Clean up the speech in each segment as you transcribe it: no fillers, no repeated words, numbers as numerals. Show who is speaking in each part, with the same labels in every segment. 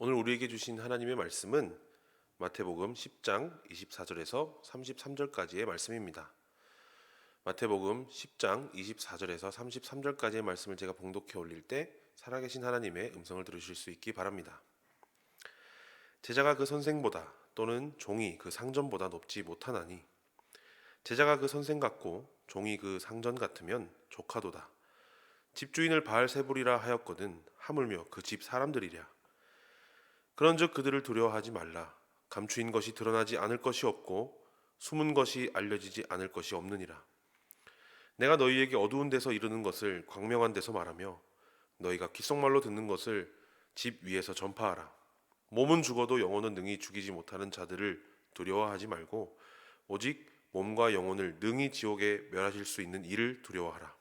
Speaker 1: 오늘 우리에게 주신 하나님의 말씀은 마태복음 10장 24절에서 33절까지의 말씀입니다. 마태복음 10장 24절에서 33절까지의 말씀을 제가 봉독해 올릴 때 살아계신 하나님의 음성을 들으실 수 있기 바랍니다. 제자가 그 선생보다 또는 종이 그 상전보다 높지 못하나니 제자가 그 선생 같고 종이 그 상전 같으면 조카도다. 집주인을 바알세불이라 하였거든 하물며 그 집 사람들이랴. 그런즉 그들을 두려워하지 말라. 감추인 것이 드러나지 않을 것이 없고 숨은 것이 알려지지 않을 것이 없느니라. 내가 너희에게 어두운 데서 이르는 것을 광명한 데서 말하며 너희가 귓속말로 듣는 것을 집 위에서 전파하라. 몸은 죽어도 영혼은 능히 죽이지 못하는 자들을 두려워하지 말고 오직 몸과 영혼을 능히 지옥에 멸하실 수 있는 이를 두려워하라.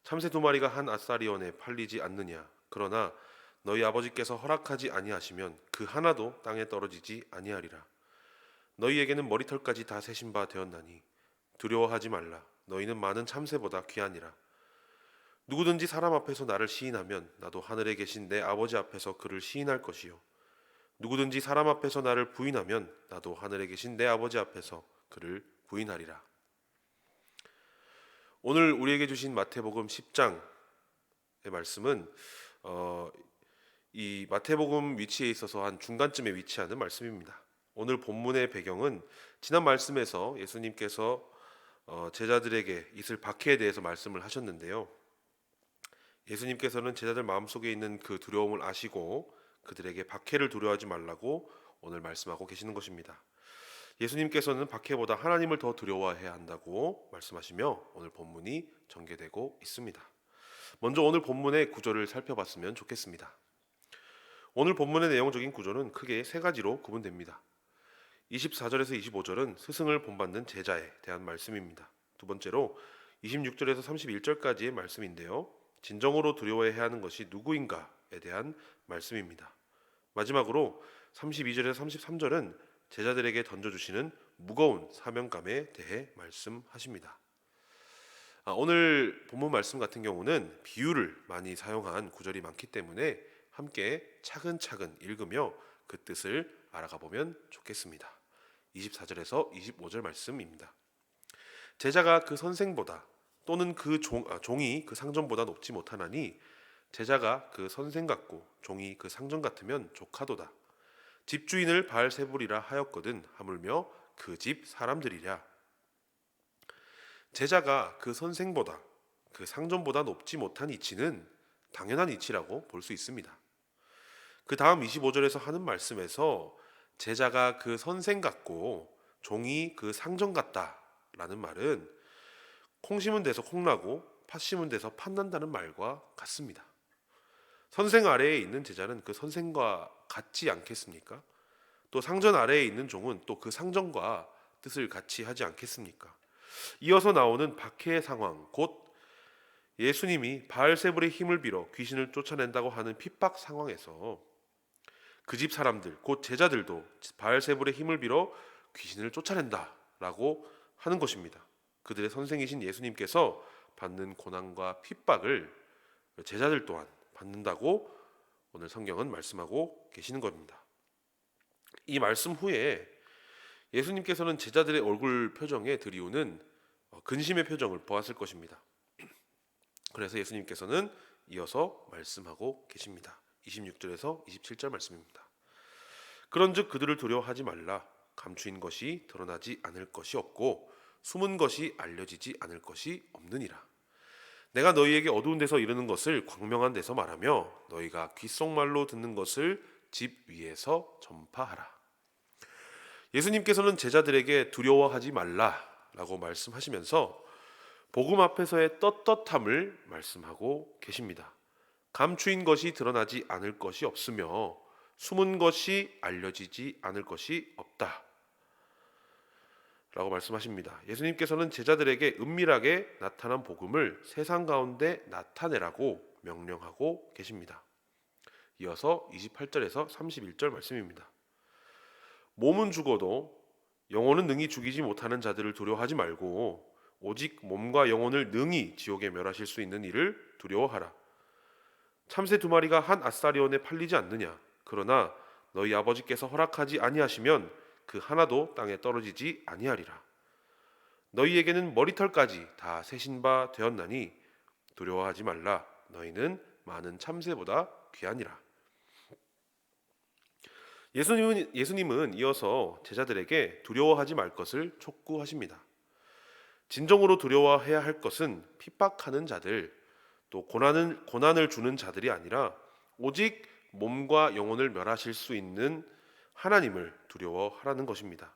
Speaker 1: 참새 두 마리가 한 아사리원에 팔리지 않느냐. 그러나 너희 아버지께서 허락하지 아니하시면 그 하나도 땅에 떨어지지 아니하리라. 너희에게는 머리털까지 다 세신 바 되었나니 두려워하지 말라. 너희는 많은 참새보다 귀하니라. 누구든지 사람 앞에서 나를 시인하면 나도 하늘에 계신 내 아버지 앞에서 그를 시인할 것이요. 누구든지 사람 앞에서 나를 부인하면 나도 하늘에 계신 내 아버지 앞에서 그를 부인하리라. 오늘 우리에게 주신 마태복음 10장의 말씀은 이 마태복음 위치에 있어서 한 중간쯤에 위치하는 말씀입니다. 오늘 본문의 배경은 지난 말씀에서 예수님께서 제자들에게 있을 박해에 대해서 말씀을 하셨는데요. 예수님께서는 제자들 마음속에 있는 그 두려움을 아시고 그들에게 박해를 두려워하지 말라고 오늘 말씀하고 계시는 것입니다. 예수님께서는 박해보다 하나님을 더 두려워해야 한다고 말씀하시며 오늘 본문이 전개되고 있습니다. 먼저 오늘 본문의 구조를 살펴봤으면 좋겠습니다. 오늘 본문의 내용적인 구조는 크게 세 가지로 구분됩니다. 24절에서 25절은 스승을 본받는 제자에 대한 말씀입니다. 두 번째로 26절에서 31절까지의 말씀인데요. 진정으로 두려워해야 하는 것이 누구인가에 대한 말씀입니다. 마지막으로 32절에서 33절은 제자들에게 던져주시는 무거운 사명감에 대해 말씀하십니다. 오늘 본문 말씀 같은 경우는 비유를 많이 사용한 구절이 많기 때문에 함께 차근차근 읽으며 그 뜻을 알아가 보면 좋겠습니다. 24절에서 25절 말씀입니다. 제자가 그 선생보다 또는 그 종이 그 상전보다 높지 못하나니 제자가 그 선생 같고 종이 그 상전 같으면 조카도다. 집주인을 바알세불이라 하였거든 하물며 그 집 사람들이랴. 제자가 그 선생보다 그 상전보다 높지 못한 이치는 당연한 이치라고 볼 수 있습니다. 그 다음 25절에서 하는 말씀에서 제자가 그 선생 같고 종이 그 상전 같다라는 말은 콩 심은 데서 콩 나고 팥 심은 데서 팥 난다는 말과 같습니다. 선생 아래에 있는 제자는 그 선생과 같지 않겠습니까? 또 상전 아래에 있는 종은 또 그 상전과 뜻을 같이 하지 않겠습니까? 이어서 나오는 박해의 상황, 곧 예수님이 바알세불의 힘을 빌어 귀신을 쫓아낸다고 하는 핍박 상황에서 그 집 사람들, 곧 제자들도 바알세불의 힘을 빌어 귀신을 쫓아낸다라고 하는 것입니다. 그들의 선생이신 예수님께서 받는 고난과 핍박을 제자들 또한 받는다고 오늘 성경은 말씀하고 계시는 겁니다. 이 말씀 후에 예수님께서는 제자들의 얼굴 표정에 들이우는 근심의 표정을 보았을 것입니다. 그래서 예수님께서는 이어서 말씀하고 계십니다. 26절에서 27절 말씀입니다. 그런즉 그들을 두려워하지 말라. 감추인 것이 드러나지 않을 것이 없고 숨은 것이 알려지지 않을 것이 없느니라. 내가 너희에게 어두운 데서 이르는 것을 광명한 데서 말하며 너희가 귓속말로 듣는 것을 집 위에서 전파하라. 예수님께서는 제자들에게 두려워하지 말라라고 말씀하시면서 복음 앞에서의 떳떳함을 말씀하고 계십니다. 감추인 것이 드러나지 않을 것이 없으며 숨은 것이 알려지지 않을 것이 없다 라고 말씀하십니다. 예수님께서는 제자들에게 은밀하게 나타난 복음을 세상 가운데 나타내라고 명령하고 계십니다. 이어서 28절에서 31절 말씀입니다. 몸은 죽어도 영혼은 능히 죽이지 못하는 자들을 두려워하지 말고 오직 몸과 영혼을 능히 지옥에 멸하실 수 있는 이를 두려워하라. 참새 2마리가 한 아사리온에 팔리지 않느냐? 그러나 너희 아버지께서 허락하지 아니하시면 그 하나도 땅에 떨어지지 아니하리라. 너희에게는 머리털까지 다 세신 바 되었나니 두려워하지 말라. 너희는 많은 참새보다 귀하니라. 예수님은 이어서 제자들에게 두려워하지 말 것을 촉구하십니다. 진정으로 두려워해야 할 것은 핍박하는 자들, 또 고난을 주는 자들이 아니라 오직 몸과 영혼을 멸하실 수 있는 하나님을 두려워하라는 것입니다.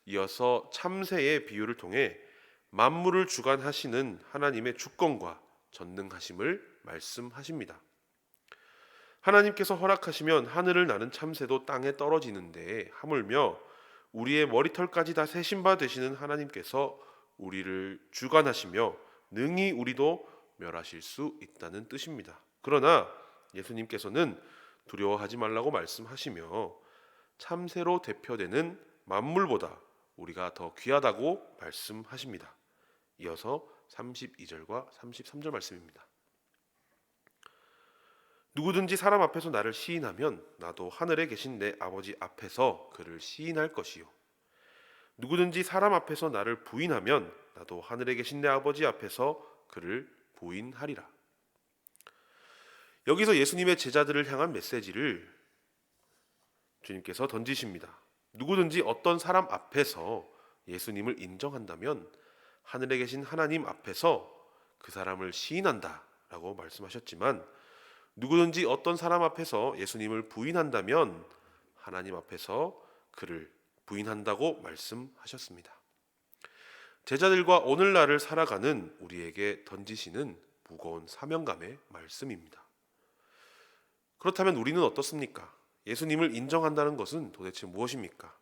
Speaker 1: 이어서 참새의 비유를 통해 만물을 주관하시는 하나님의 주권과 전능하심을 말씀하십니다. 하나님께서 허락하시면 하늘을 나는 참새도 땅에 떨어지는데 하물며 우리의 머리털까지 다 세신 바 되시는 하나님께서 우리를 주관하시며 능히 우리도 멸하실 수 있다는 뜻입니다. 그러나 예수님께서는 두려워하지 말라고 말씀하시며 참새로 대표되는 만물보다 우리가 더 귀하다고 말씀하십니다. 이어서 32절과 33절 말씀입니다. 누구든지 사람 앞에서 나를 시인하면 나도 하늘에 계신 내 아버지 앞에서 그를 시인할 것이요. 누구든지 사람 앞에서 나를 부인하면 나도 하늘에 계신 내 아버지 앞에서 그를 부인하리라. 여기서 예수님의 제자들을 향한 메시지를 주님께서 던지십니다. 누구든지 어떤 사람 앞에서 예수님을 인정한다면 하늘에 계신 하나님 앞에서 그 사람을 시인한다 라고 말씀하셨지만, 누구든지 어떤 사람 앞에서 예수님을 부인한다면 하나님 앞에서 그를 부인한다고 말씀하셨습니다. 제자들과 오늘날을 살아가는 우리에게 던지시는 무거운 사명감의 말씀입니다. 그렇다면 우리는 어떻습니까? 예수님을 인정한다는 것은 도대체 무엇입니까?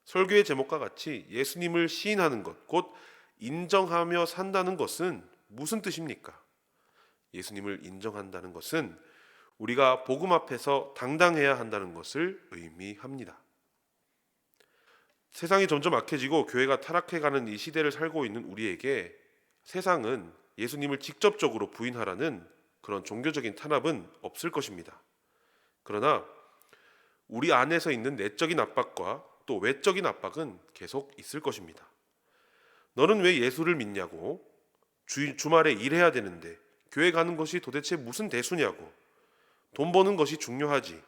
Speaker 1: 설교의 제목과 같이 예수님을 시인하는 것, 곧 인정하며 산다는 것은 무슨 뜻입니까? 예수님을 인정한다는 것은 우리가 복음 앞에서 당당해야 한다는 것을 의미합니다. 세상이 점점 악해지고 교회가 타락해가는 이 시대를 살고 있는 우리에게 세상은 예수님을 직접적으로 부인하라는 그런 종교적인 탄압은 없을 것입니다. 그러나 우리 안에서 있는 내적인 압박과 또 외적인 압박은 계속 있을 것입니다. 너는 왜 예수를 믿냐고, 주말에 일해야 되는데 교회 가는 것이 도대체 무슨 대수냐고, 돈 버는 것이 중요하지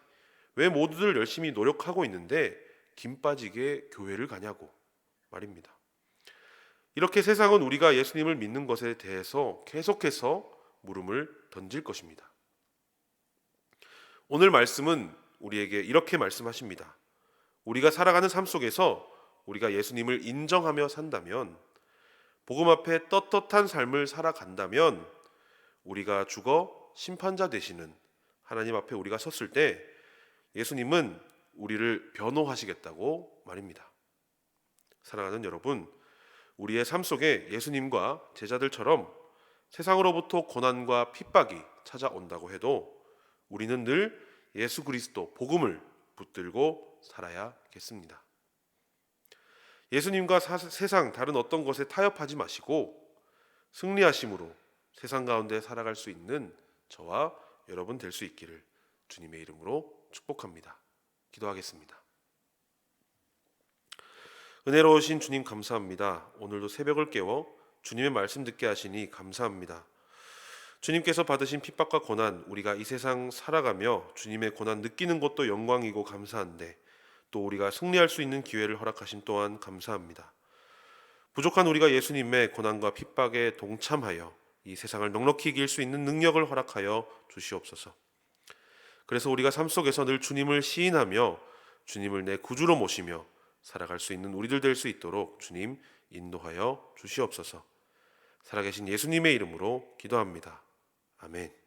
Speaker 1: 왜 모두들 열심히 노력하고 있는데 김 빠지게 교회를 가냐고 말입니다. 이렇게 세상은 우리가 예수님을 믿는 것에 대해서 계속해서 물음을 던질 것입니다. 오늘 말씀은 우리에게 이렇게 말씀하십니다. 우리가 살아가는 삶 속에서 우리가 예수님을 인정하며 산다면, 복음 앞에 떳떳한 삶을 살아간다면 우리가 죽어 심판자 되시는 하나님 앞에 우리가 섰을 때 예수님은 우리를 변호하시겠다고 말입니다. 사랑하는 여러분, 우리의 삶 속에 예수님과 제자들처럼 세상으로부터 고난과 핍박이 찾아온다고 해도 우리는 늘 예수 그리스도 복음을 붙들고 살아야겠습니다. 예수님과 세상 다른 어떤 것에 타협하지 마시고 승리하심으로 세상 가운데 살아갈 수 있는 저와 여러분 될 수 있기를 주님의 이름으로 축복합니다. 기도하겠습니다. 은혜로우신 주님 감사합니다. 오늘도 새벽을 깨워 주님의 말씀 듣게 하시니 감사합니다. 주님께서 받으신 핍박과 고난, 우리가 이 세상 살아가며 주님의 고난 느끼는 것도 영광이고 감사한데 또 우리가 승리할 수 있는 기회를 허락하심 또한 감사합니다. 부족한 우리가 예수님의 고난과 핍박에 동참하여 이 세상을 넉넉히 이길 수 있는 능력을 허락하여 주시옵소서. 그래서 우리가 삶 속에서 늘 주님을 시인하며 주님을 내 구주로 모시며 살아갈 수 있는 우리들 될 수 있도록 주님 인도하여 주시옵소서. 살아계신 예수님의 이름으로 기도합니다. 아멘.